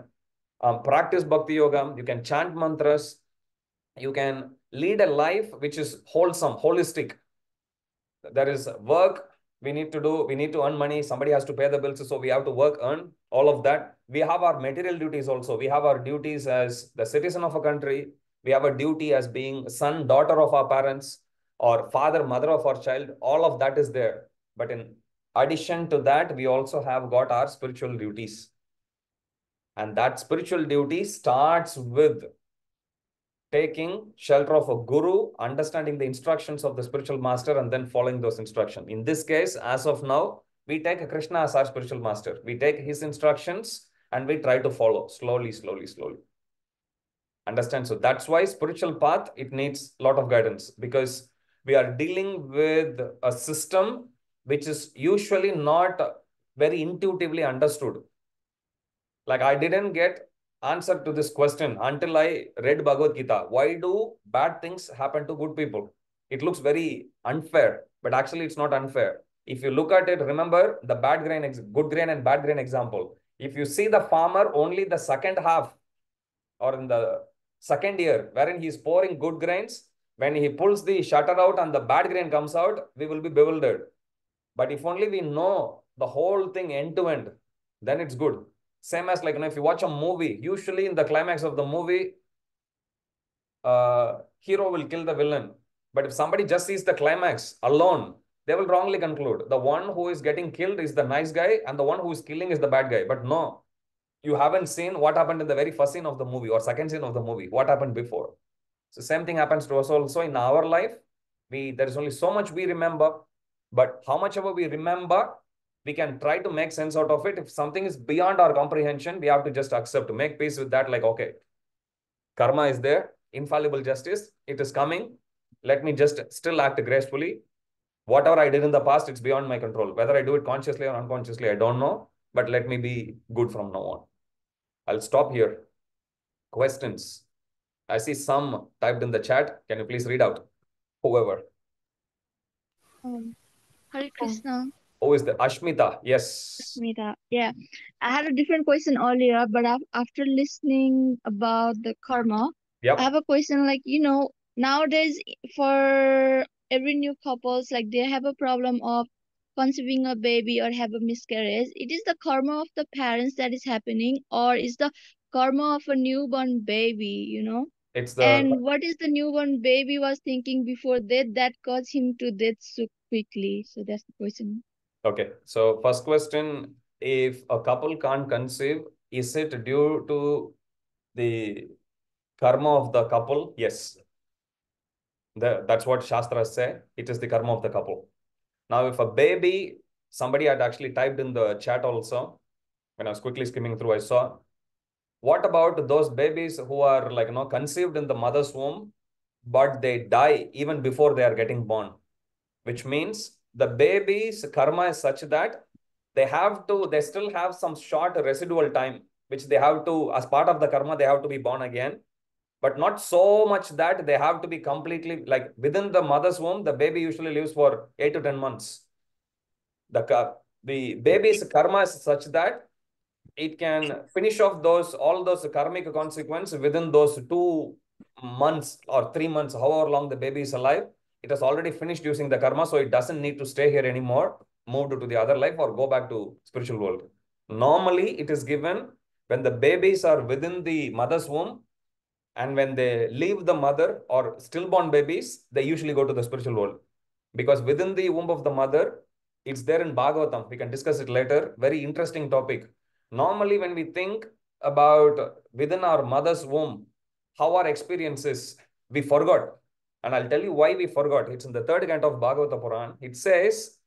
practice bhakti yoga. You can chant mantras. You can lead a life which is wholesome, holistic. There is work we need to do. We need to earn money. Somebody has to pay the bills. So we have to work, earn all of that. We have our material duties also. We have our duties as the citizen of a country. We have a duty as being son, daughter of our parents, or father, mother of our child. All of that is there. But in addition to that, we also have got our spiritual duties. And that spiritual duty starts with taking shelter of a guru, understanding the instructions of the spiritual master, and then following those instructions. In this case, as of now, we take Krishna as our spiritual master. We take his instructions and we try to follow slowly, slowly, slowly. Understand? So that's why spiritual path, it needs a lot of guidance, because we are dealing with a system which is usually not very intuitively understood. Like, I didn't get answer to this question until I read Bhagavad Gita. Why do bad things happen to good people? It looks very unfair, but actually it's not unfair. If you look at it, remember the good grain and bad grain example. If you see the farmer only the second half, or in the second year, wherein he's pouring good grains, when he pulls the shutter out and the bad grain comes out, we will be bewildered. But if only we know the whole thing end to end, then it's good. Same as, like, if you watch a movie, usually in the climax of the movie, hero will kill the villain. But if somebody just sees the climax alone, they will wrongly conclude the one who is getting killed is the nice guy and the one who is killing is the bad guy. But no, you haven't seen what happened in the very first scene of the movie or second scene of the movie, what happened before. So same thing happens to us also in our life. There is only so much we remember, but how much ever we remember, we can try to make sense out of it. If something is beyond our comprehension, we have to just accept, to make peace with that. Like, okay, karma is there, infallible justice, it is coming. Let me just still act gracefully. Whatever I did in the past, it's beyond my control. Whether I do it consciously or unconsciously, I don't know, but let me be good from now on. I'll stop here. Questions? I see some typed in the chat. Can you please read out? Whoever. Hare Krishna. Who is the Ashmita? Yes. Smita. Yeah, I had a different question earlier, but after listening about the karma, I Yep. have a question like, nowadays for every new couples, like they have a problem of conceiving a baby or have a miscarriage. It is the karma of the parents that is happening, or is the karma of a newborn baby, It's the and what is the newborn baby was thinking before that caused him to death so quickly? So that's the question. okay. So first question, if a couple can't conceive, is it due to the karma of the couple? Yes. That's what Shastras say. It is the karma of the couple. Now, if a baby, somebody had actually typed in the chat also, when I was quickly skimming through, I saw, what about those babies who are like, conceived in the mother's womb, but they die even before they are getting born? Which means the baby's karma is such that they still have some short residual time, which they have to, as part of the karma, they have to be born again. But not so much that they have to be completely, like within the mother's womb, the baby usually lives for 8 to 10 months. The baby's karma is such that it can finish off all those karmic consequences within those 2 months or 3 months, however long the baby is alive. It has already finished using the karma, so it doesn't need to stay here anymore, moved to the other life or go back to spiritual world. Normally, it is given when the babies are within the mother's womb, and when they leave the mother or stillborn babies, they usually go to the spiritual world. Because within the womb of the mother, it's there in Bhagavatam. We can discuss it later. Very interesting topic. Normally, when we think about within our mother's womb, how our experience is, we forgot. And I'll tell you why we forgot. It's in the third canto of Bhagavata Puran. It says,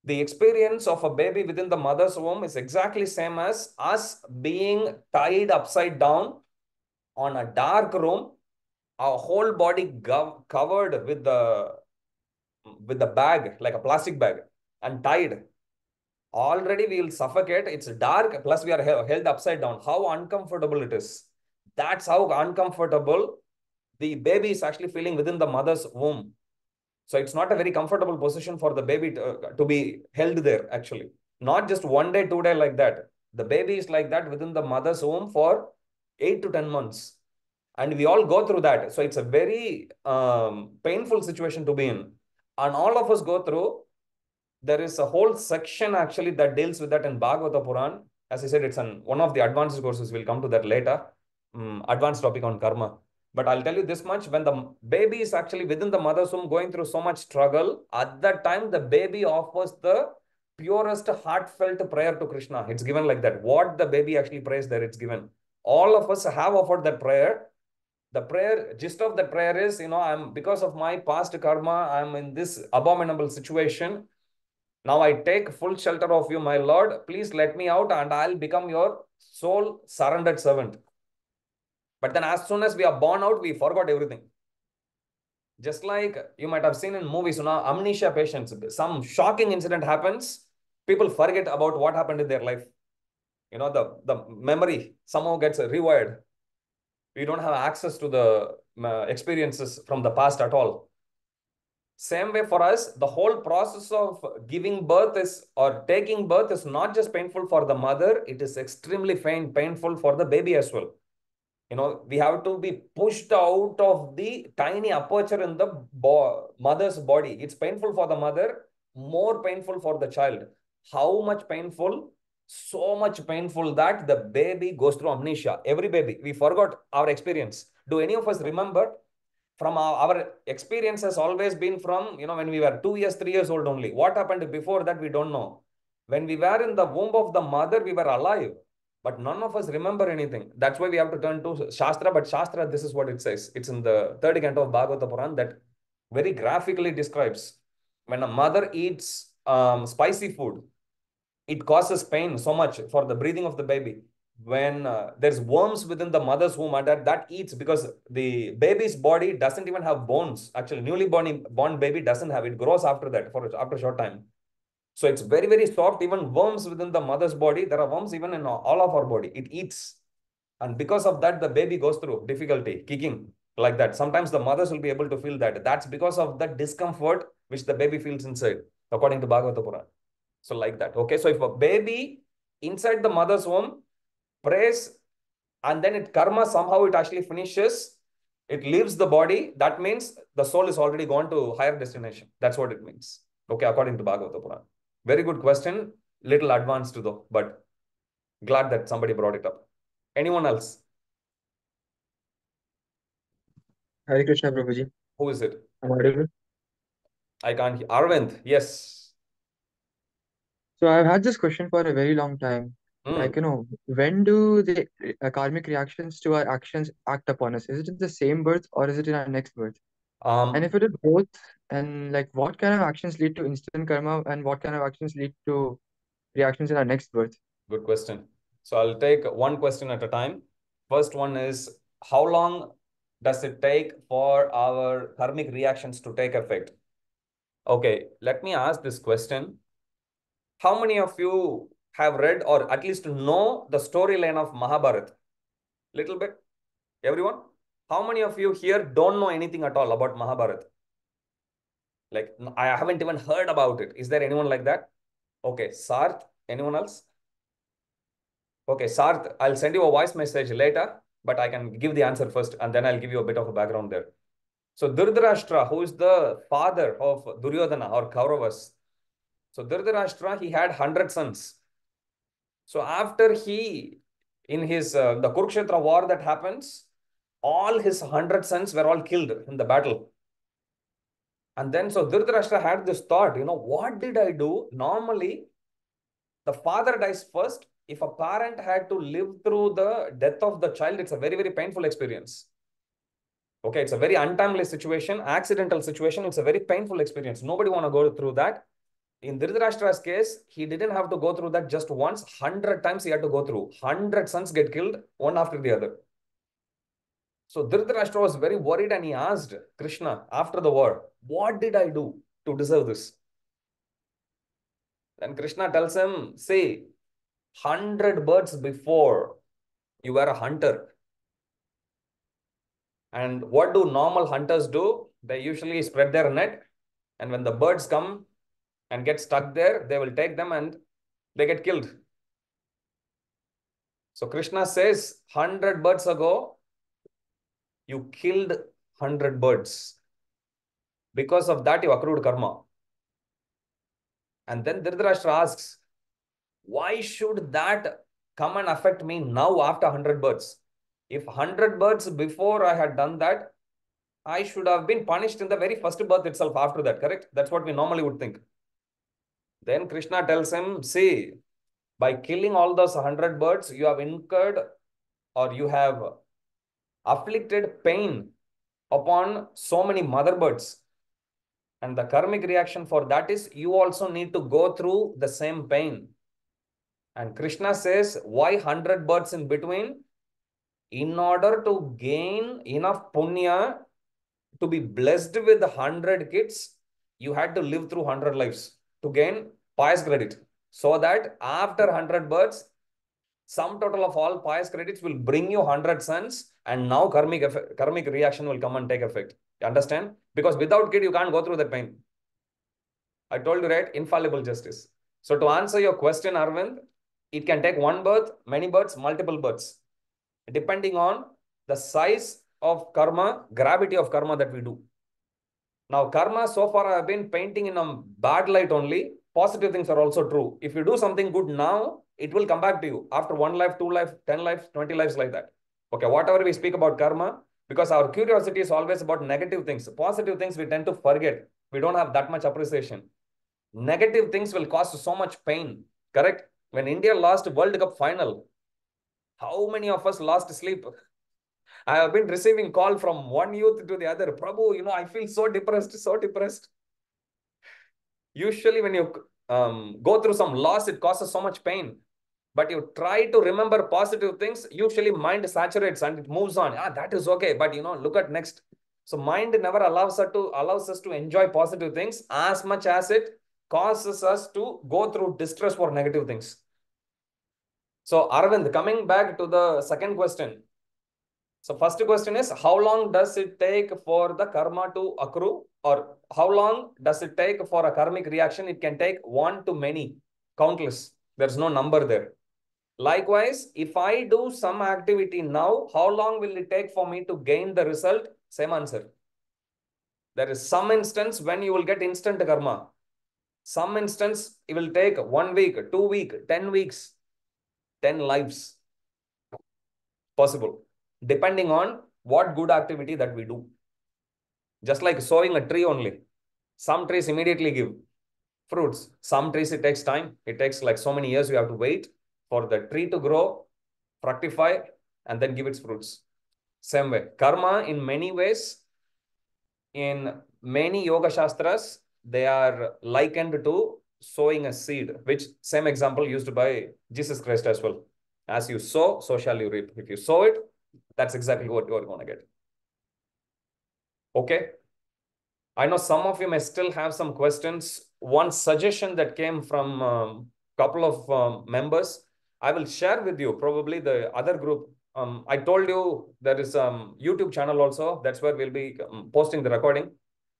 the experience of a baby within the mother's womb is exactly same as us being tied upside down on a dark room, our whole body covered with the bag, like a plastic bag, and tied. Already we will suffocate. It's dark, plus we are held upside down. How uncomfortable it is. That's how uncomfortable the baby is actually feeling within the mother's womb. So it's not a very comfortable position for the baby to be held there, actually. Not just 1 day, 2 day like that. The baby is like that within the mother's womb for 8 to 10 months. And we all go through that. So it's a very painful situation to be in. And all of us go through. There is a whole section actually that deals with that in Bhagavata Puran. As I said, it's one of the advanced courses. We'll come to that later. Advanced topic on karma. But I'll tell you this much, when the baby is actually within the mother's womb going through so much struggle, at that time, the baby offers the purest heartfelt prayer to Krishna. It's given like that. What the baby actually prays there, it's given. All of us have offered that prayer. The prayer, gist of the prayer is, I'm, because of my past karma, I'm in this abominable situation. Now I take full shelter of you, my Lord. Please let me out and I'll become your sole surrendered servant. But then as soon as we are born out, we forgot everything. Just like you might have seen in movies, amnesia patients, some shocking incident happens, people forget about what happened in their life. The memory somehow gets rewired. We don't have access to the experiences from the past at all. Same way for us, the whole process of giving birth or taking birth is not just painful for the mother, it is extremely painful for the baby as well. We have to be pushed out of the tiny aperture in the mother's body. It's painful for the mother, more painful for the child. How much painful? So much painful that the baby goes through amnesia. Every baby, we forgot our experience. Do any of us remember? From our experience has always been from, when we were 2 years, 3 years old only. What happened before that, we don't know. When we were in the womb of the mother, we were alive. But none of us remember anything. That's why we have to turn to Shastra. But Shastra, this is what it says. It's in the third canto of Bhagavata Puran that very graphically describes when a mother eats spicy food, it causes pain so much for the breathing of the baby. When there's worms within the mother's womb, and that eats, because the baby's body doesn't even have bones. Actually, newly born baby doesn't have. It grows after that, after a short time. So it's very, very soft. Even worms within the mother's body, there are worms even in all of our body. It eats. And because of that, the baby goes through difficulty, kicking like that. Sometimes the mothers will be able to feel that. That's because of the discomfort which the baby feels inside, according to Bhagavata Puran. So like that. Okay. So if a baby inside the mother's womb prays, and then karma somehow it actually finishes, it leaves the body, that means the soul is already gone to higher destination. That's what it means. Okay, according to Bhagavata Purana. Very good question. Little advanced though, but glad that somebody brought it up. Anyone else? Hare Krishna, Prabhuji. Who is it? I'm audible. I can't hear. Arvind, yes. So I've had this question for a very long time. Hmm. When do the karmic reactions to our actions act upon us? Is it in the same birth or is it in our next birth? And if it is both, and like what kind of actions lead to instant karma and what kind of actions lead to reactions in our next birth? Good question. So I'll take one question at a time. First one is, how long does it take for our karmic reactions to take effect? Okay, let me ask this question. How many of you have read or at least know the storyline of Mahabharata? Little bit? Everyone? How many of you here don't know anything at all about Mahabharata? Like, I haven't even heard about it. Is there anyone like that? Okay, Sarth, anyone else? Okay, Sarth, I'll send you a voice message later, but I can give the answer first and then I'll give you a bit of a background there. So Dhritarashtra, who is the father of Duryodhana or Kauravas. So Dhritarashtra, he had 100 sons. So after in his, the Kurukshetra war that happens, all his 100 sons were all killed in the battle. And then, so Dhritarashtra had this thought, what did I do? Normally, the father dies first. If a parent had to live through the death of the child, it's a very, very painful experience. Okay, it's a very untimely situation, accidental situation. It's a very painful experience. Nobody want to go through that. In Dhritarashtra's case, he didn't have to go through that just once. 100 times he had to go through. 100 sons get killed, one after the other. So Dhritarashtra was very worried and he asked Krishna after the war, what did I do to deserve this? Then Krishna tells him, say, 100 births before you were a hunter. And what do normal hunters do? They usually spread their net. And when the birds come and get stuck there, they will take them and they get killed. So Krishna says, 100 birds ago, you killed 100 birds. Because of that, you accrued karma. And then Dhritarashtra asks, why should that come and affect me now after 100 birds? If 100 birds before I had done that, I should have been punished in the very first birth itself after that, correct? That's what we normally would think. Then Krishna tells him, see, by killing all those 100 birds, you have incurred or you have afflicted pain upon so many mother birds. And the karmic reaction for that is you also need to go through the same pain. And Krishna says, why 100 birds in between? In order to gain enough punya to be blessed with 100 kids, you had to live through 100 lives to gain pious credit. So that after 100 births, sum total of all pious credits will bring you 100 sons, and now karmic reaction will come and take effect. You understand? Because without kid, you can't go through that pain. I told you, right? Infallible justice. So to answer your question, Arvind, it can take one birth, many births, multiple births, depending on the size of karma, gravity of karma that we do. Now, karma, so far I have been painting in a bad light only. Positive things are also true. If you do something good now, it will come back to you after 1 life, 2 life, 10 lives, 20 lives like that. Okay, whatever we speak about karma, because our curiosity is always about negative things. Positive things we tend to forget. We don't have that much appreciation. Negative things will cause so much pain, correct? When India lost World Cup final, how many of us lost sleep? I have been receiving call from one youth to the other. Prabhu, I feel so depressed, so depressed. Usually when you go through some loss, it causes so much pain. But you try to remember positive things, usually mind saturates and it moves on. That is okay. But look at next. So mind never allows us to enjoy positive things as much as it causes us to go through distress for negative things. So Arvind, coming back to the second question. So first question is, how long does it take for the karma to accrue, or how long does it take for a karmic reaction? It can take one to many, countless. There's no number there. Likewise, if I do some activity now, how long will it take for me to gain the result? Same answer. There is some instance when you will get instant karma. Some instance it will take 1 week, 2 weeks, 10 weeks, 10 lives. Possible. Depending on what good activity that we do. Just like sowing a tree only. Some trees immediately give fruits. Some trees it takes time. It takes like so many years you have to wait for the tree to grow, fructify, and then give its fruits. Same way. Karma in many ways, in many yoga shastras, they are likened to sowing a seed, which same example used by Jesus Christ as well. As you sow, so shall you reap. If you sow it, that's exactly what you're going to get. Okay. I know some of you may still have some questions. One suggestion that came from a couple of members, I will share with you probably the other group. I told you there is a YouTube channel also. That's where we'll be posting the recording.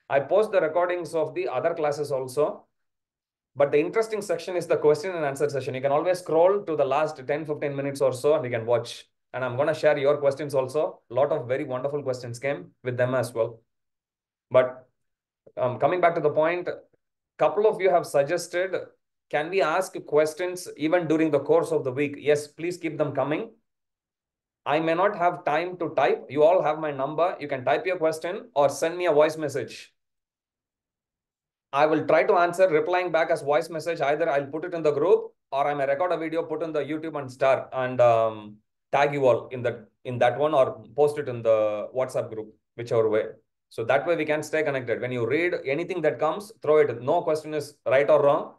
I post the recordings of the other classes also. But the interesting section is the question and answer session. You can always scroll to the last 10-15 minutes or so and you can watch. And I'm going to share your questions also. A lot of very wonderful questions came with them as well. But coming back to the point, couple of you have suggested, can we ask questions even during the course of the week? Yes, please keep them coming. I may not have time to type. You all have my number. You can type your question or send me a voice message. I will try to answer replying back as voice message. Either I'll put it in the group or I may record a video, put in the YouTube and start and tag you all in that one or post it in the WhatsApp group, whichever way. So that way we can stay connected. When you read anything that comes, throw it. No question is right or wrong.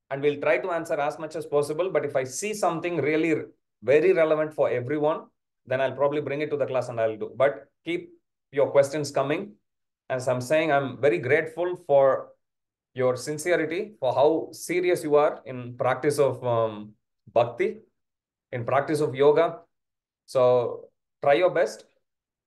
And we'll try to answer as much as possible. But if I see something really very relevant for everyone, then I'll probably bring it to the class and I'll do. But keep your questions coming. As I'm saying, I'm very grateful for your sincerity, for how serious you are in practice of bhakti, in practice of yoga. So try your best.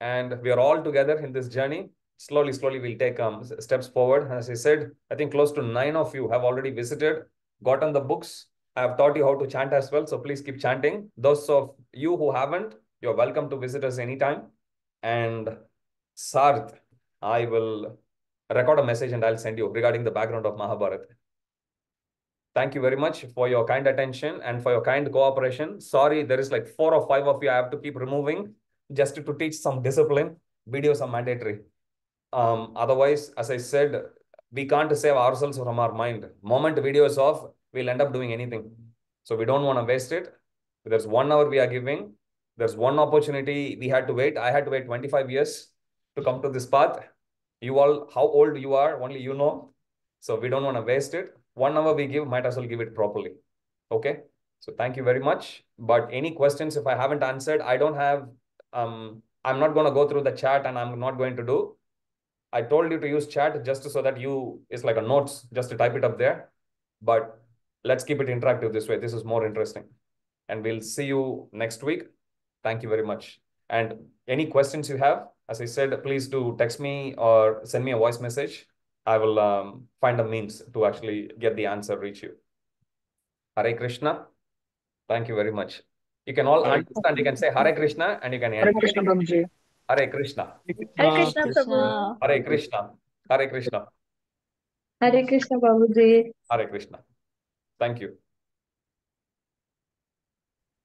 And we are all together in this journey. Slowly, we'll take steps forward. As I said, I think close to 9 of you have already visited, gotten the books. I have taught you how to chant as well. So please keep chanting. Those of you who haven't, you're welcome to visit us anytime. And Sarth, I will record a message and I'll send you regarding the background of Mahabharata. Thank you very much for your kind attention and for your kind cooperation. Sorry, there is like 4 or 5 of you I have to keep removing just to teach some discipline. Videos are mandatory. Otherwise, as I said, we can't save ourselves from our mind. Moment video is off, we'll end up doing anything. So we don't want to waste it. There's 1 hour we are giving. There's one opportunity we had to wait. I had to wait 25 years to come to this path. You all, how old you are, only you know. So we don't want to waste it. 1 hour we give, might as well give it properly. Okay. So thank you very much. But any questions, if I haven't answered, I don't have, I'm not going to go through the chat and I'm not going to do. I told you to use chat just so that it's like a notes, just to type it up there. But let's keep it interactive this way. This is more interesting. And we'll see you next week. Thank you very much. And any questions you have, as I said, please do text me or send me a voice message. I will find a means to actually get the answer, reach you. Hare Krishna. Thank you very much. You can all understand. You can say Hare Krishna and you can end. Hare Krishna, Prabhuji. Hare Krishna. Hare Krishna, Prabhu. Krishna. Hare Krishna. Hare Krishna. Hare Krishna, Prabhuji. Hare Krishna. Thank you.